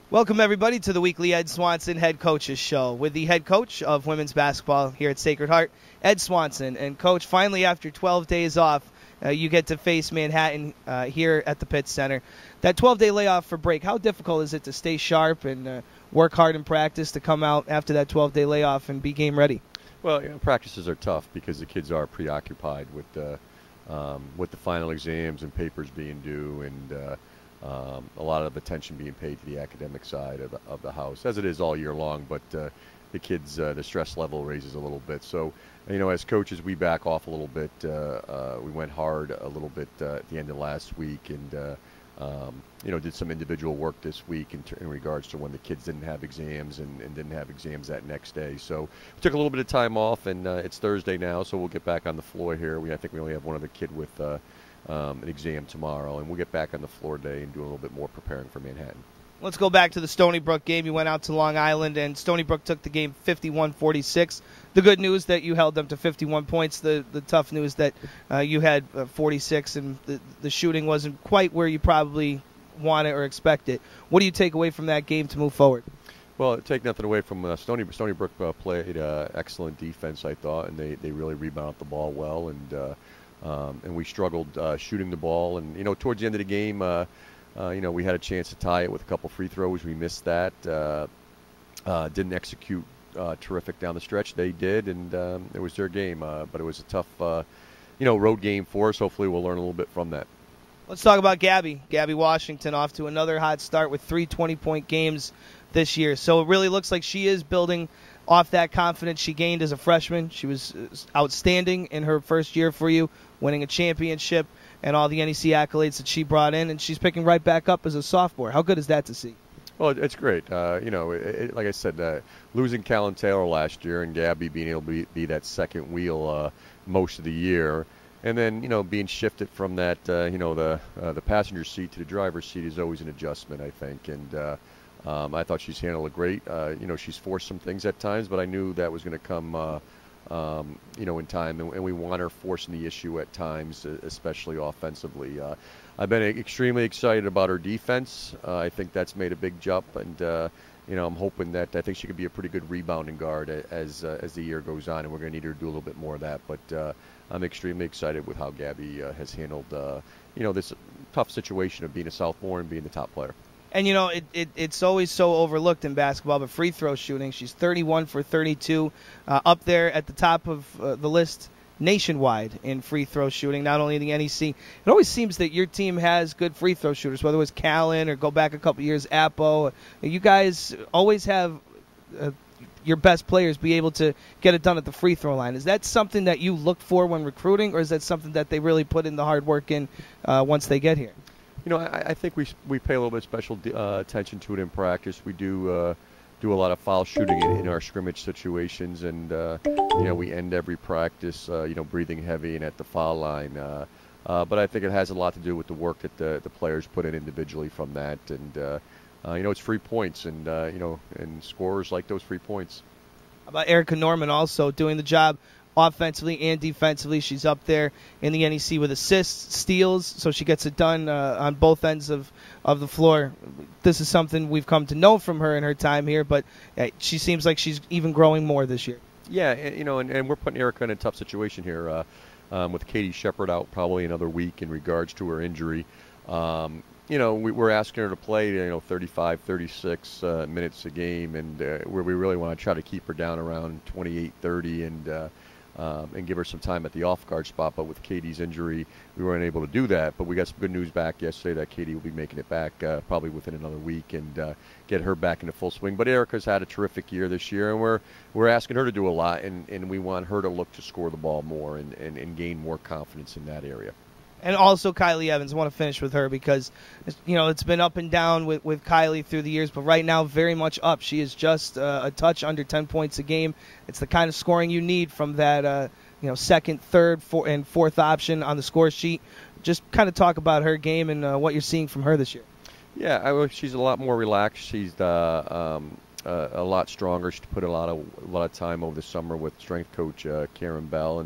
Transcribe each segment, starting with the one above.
Welcome, everybody, to the weekly Ed Swanson Head Coaches Show with the head coach of women's basketball here at Sacred Heart, Ed Swanson. And, Coach, finally, after 12 days off, you get to face Manhattan here at the Pitt Center. That 12-day layoff for break, how difficult is it to stay sharp and work hard in practice to come out after that 12-day layoff and be game ready? Well, practices are tough because the kids are preoccupied with the final exams and papers being due and a lot of attention being paid to the academic side of the house, as it is all year long. But the kids, the stress level raises a little bit. So, as coaches, we back off a little bit. We went hard a little bit at the end of last week and, did some individual work this week in regards to when the kids didn't have exams and didn't have exams that next day. So we took a little bit of time off, and it's Thursday now, so we'll get back on the floor here. I think we only have one other kid with an exam tomorrow, and we'll get back on the floor today and do a little bit more preparing for Manhattan. Let's go back to the Stony Brook game. You went out to Long Island, and Stony Brook took the game 51-46. The good news that you held them to 51 points. The tough news that you had 46, and the shooting wasn't quite where you probably want it or expect it. What do you take away from that game to move forward? Well, take nothing away from Stony Brook played excellent defense, I thought, and they really rebounded the ball well, and we struggled shooting the ball. And, towards the end of the game, we had a chance to tie it with a couple free throws. We missed that. Didn't execute terrific down the stretch. They did, and it was their game. But it was a tough, road game for us. Hopefully we'll learn a little bit from that. Let's talk about Gabby Washington, off to another hot start with 3 20-point games this year. So it really looks like she is building off that confidence she gained as a freshman. She was outstanding in her first year for you, winning a championship and all the NEC accolades that she brought in, and she's picking right back up as a sophomore. How good is that to see? Well, it's great. Like I said, losing Callan Taylor last year and Gabby being able to be that second wheel most of the year, and then, being shifted from that, the passenger seat to the driver's seat is always an adjustment, I think. And I thought she's handled it great. She's forced some things at times, but I knew that was going to come, in time. And we want her forcing the issue at times, especially offensively. I've been extremely excited about her defense. I think that's made a big jump, and I'm hoping that I think she could be a pretty good rebounding guard as the year goes on, and we're going to need her to do a little bit more of that. But I'm extremely excited with how Gabby has handled this tough situation of being a sophomore and being the top player. And, it's always so overlooked in basketball, but free throw shooting, she's 31 for 32, up there at the top of the list nationwide in free throw shooting, not only in the NEC. It always seems that your team has good free throw shooters, whether it was Callan or go back a couple years, Appo. You guys always have your best players be able to get it done at the free throw line. Is that something that you look for when recruiting, or is that something that they really put in the hard work in once they get here? I think we pay a little bit of special attention to it in practice. We do a lot of foul shooting in our scrimmage situations, and we end every practice breathing heavy and at the foul line. But I think it has a lot to do with the work that the players put in individually from that, and it's free points, and and scorers like those free points. How about Erika Norman also doing the job offensively and defensively? She's up there in the NEC with assists, steals, so she gets it done on both ends of the floor. This is something we've come to know from her in her time here, but she seems like she's even growing more this year. Yeah, and we're putting Erika in a tough situation here with Katie Shepard out probably another week in regards to her injury. We're asking her to play 35, 36 minutes a game, and where we really want to try to keep her down around 28, 30, and give her some time at the off-guard spot. But with Katie's injury, we weren't able to do that. But we got some good news back yesterday that Katie will be making it back probably within another week and get her back into full swing. But Erika's had a terrific year this year, and we're asking her to do a lot, and we want her to look to score the ball more and gain more confidence in that area. And also Kylie Evans. I want to finish with her because, it's been up and down with Kylie through the years, but right now very much up. She is just a touch under 10 points a game. It's the kind of scoring you need from that, second, third, and fourth option on the score sheet. Just kind of talk about her game and what you're seeing from her this year. Yeah, she's a lot more relaxed. She's a lot stronger. She put a lot of time over the summer with strength coach Karen Bell,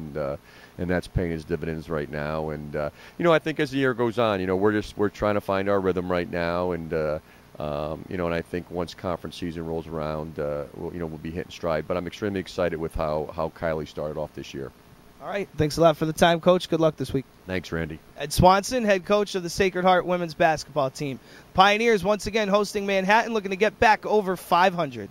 and that's paying its dividends right now. And I think as the year goes on, we're trying to find our rhythm right now, and And I think once conference season rolls around, we'll be hitting stride. But I'm extremely excited with how Kylie started off this year. All right. Thanks a lot for the time, Coach. Good luck this week. Thanks, Randy. Ed Swanson, head coach of the Sacred Heart women's basketball team. Pioneers once again hosting Manhattan, looking to get back over 500.